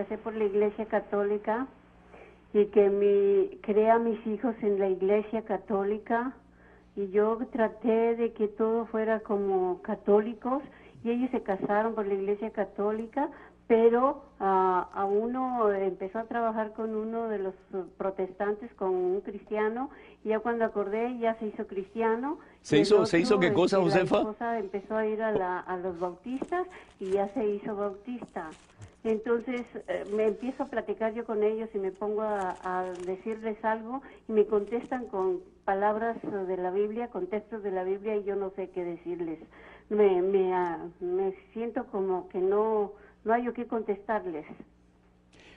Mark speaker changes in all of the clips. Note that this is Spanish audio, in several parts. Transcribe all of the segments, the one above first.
Speaker 1: casé por la Iglesia Católica y que crié a mis hijos en la Iglesia Católica, y yo traté de que todo fuera como católicos, y ellos se casaron por la Iglesia Católica, pero a uno empezó a trabajar con uno de los protestantes, con un cristiano, y ya cuando acordé ya se hizo cristiano.
Speaker 2: ¿Se hizo qué cosa, Josefa?
Speaker 1: La esposa empezó a ir a los bautistas y ya se hizo bautista. Entonces me empiezo a platicar yo con ellos y me pongo a decirles algo y me contestan con palabras de la Biblia, con textos de la Biblia, y yo no sé qué decirles. Me siento como que no hay yo qué contestarles.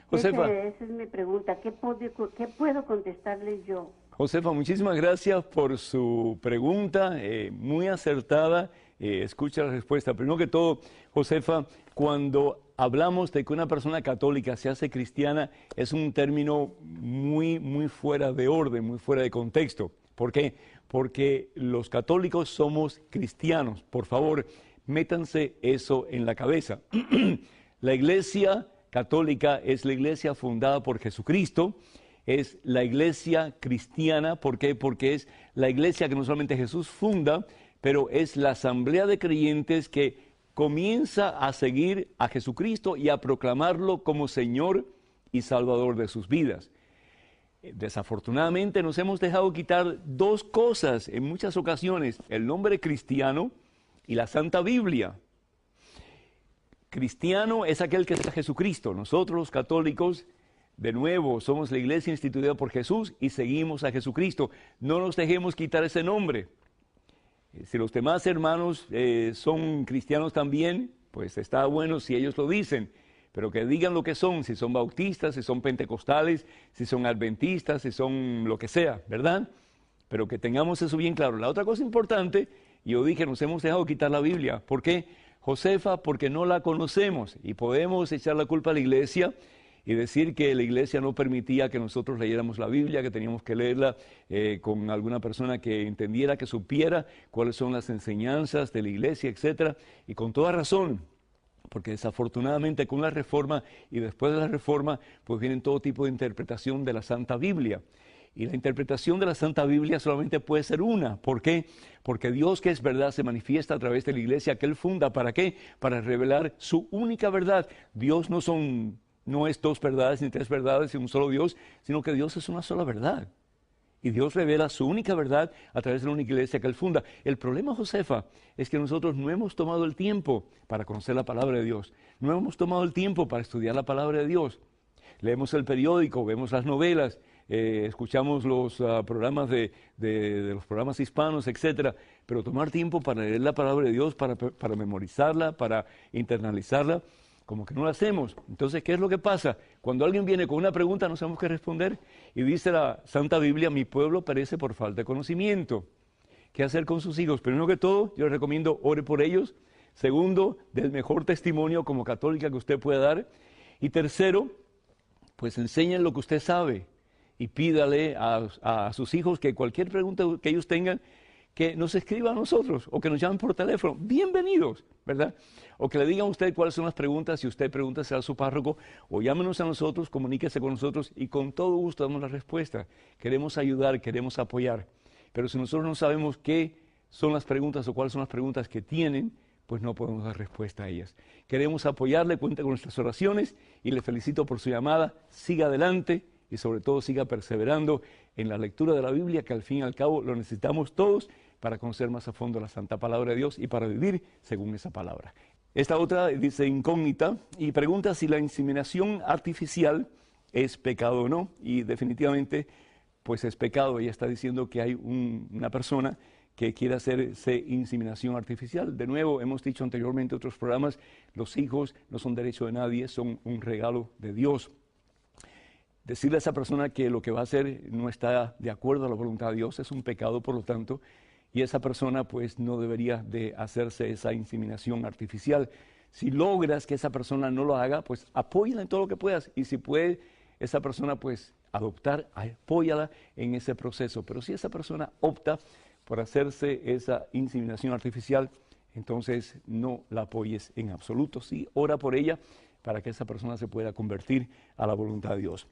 Speaker 2: Josefa,
Speaker 1: Esa es mi pregunta. ¿Qué puedo contestarles yo?
Speaker 2: Josefa, muchísimas gracias por su pregunta, muy acertada. Escucha la respuesta. Primero que todo, Josefa, cuando hablamos de que una persona católica se hace cristiana, es un término muy fuera de orden, muy fuera de contexto. ¿Por qué? Porque los católicos somos cristianos. Por favor, métanse eso en la cabeza. La Iglesia Católica es la iglesia fundada por Jesucristo, es la iglesia cristiana. ¿Por qué? Porque es la iglesia que no solamente Jesús funda, pero es la asamblea de creyentes que comienza a seguir a Jesucristo y a proclamarlo como Señor y Salvador de sus vidas. Desafortunadamente nos hemos dejado quitar dos cosas en muchas ocasiones: el nombre cristiano y la Santa Biblia. Cristiano es aquel que es a Jesucristo. Nosotros los católicos, de nuevo, somos la iglesia instituida por Jesús y seguimos a Jesucristo. No nos dejemos quitar ese nombre. Si los demás hermanos son cristianos también, pues está bueno si ellos lo dicen, pero que digan lo que son, si son bautistas, si son pentecostales, si son adventistas, si son lo que sea, ¿verdad? Pero que tengamos eso bien claro. La otra cosa importante, yo dije, nos hemos dejado quitar la Biblia. ¿Por qué, Josefa? Porque no la conocemos y podemos echar la culpa a la iglesia y decir que la iglesia no permitía que nosotros leyéramos la Biblia, que teníamos que leerla con alguna persona que entendiera, que supiera cuáles son las enseñanzas de la iglesia, etcétera. Y con toda razón, porque desafortunadamente con la Reforma y después de la Reforma, pues vienen todo tipo de interpretación de la Santa Biblia. Y la interpretación de la Santa Biblia solamente puede ser una. ¿Por qué? Porque Dios, que es verdad, se manifiesta a través de la iglesia que Él funda. ¿Para qué? Para revelar su única verdad. Dios no es dos verdades ni tres verdades y un solo Dios, sino que Dios es una sola verdad. Y Dios revela su única verdad a través de la única iglesia que Él funda. El problema, Josefa, es que nosotros no hemos tomado el tiempo para conocer la palabra de Dios. No hemos tomado el tiempo para estudiar la palabra de Dios. Leemos el periódico, vemos las novelas, escuchamos los programas de los programas hispanos, etcétera. Pero tomar tiempo para leer la palabra de Dios, para memorizarla, para internalizarla, como que no lo hacemos. Entonces, ¿qué es lo que pasa? Cuando alguien viene con una pregunta, no sabemos qué responder. Y dice la Santa Biblia: mi pueblo perece por falta de conocimiento. ¿Qué hacer con sus hijos? Primero que todo, yo les recomiendo, ore por ellos. Segundo, del mejor testimonio como católica que usted pueda dar. Y tercero, pues enseñen lo que usted sabe. Y pídale a sus hijos que cualquier pregunta que ellos tengan, que nos escriban a nosotros o que nos llamen por teléfono. Bienvenidos, ¿verdad? O que le digan a usted cuáles son las preguntas. Si usted pregunta, sea a su párroco, o llámenos a nosotros, comuníquese con nosotros y con todo gusto damos la respuesta. Queremos ayudar, queremos apoyar. Pero si nosotros no sabemos qué son las preguntas o cuáles son las preguntas que tienen, pues no podemos dar respuesta a ellas. Queremos apoyarle, cuenta con nuestras oraciones y le felicito por su llamada. Siga adelante y sobre todo siga perseverando en la lectura de la Biblia, que al fin y al cabo lo necesitamos todos para conocer más a fondo la Santa Palabra de Dios y para vivir según esa palabra. Esta otra dice incógnita y pregunta si la inseminación artificial es pecado o no, y definitivamente pues es pecado. Ella está diciendo que hay una persona que quiere hacerse inseminación artificial. De nuevo, hemos dicho anteriormente en otros programas, los hijos no son derecho de nadie, son un regalo de Dios. Decirle a esa persona que lo que va a hacer no está de acuerdo a la voluntad de Dios es un pecado, por lo tanto, y esa persona pues no debería de hacerse esa inseminación artificial. Si logras que esa persona no lo haga, pues apóyala en todo lo que puedas, y si puede esa persona pues adoptar, apóyala en ese proceso. Pero si esa persona opta por hacerse esa inseminación artificial, entonces no la apoyes en absoluto. Sí, ora por ella para que esa persona se pueda convertir a la voluntad de Dios.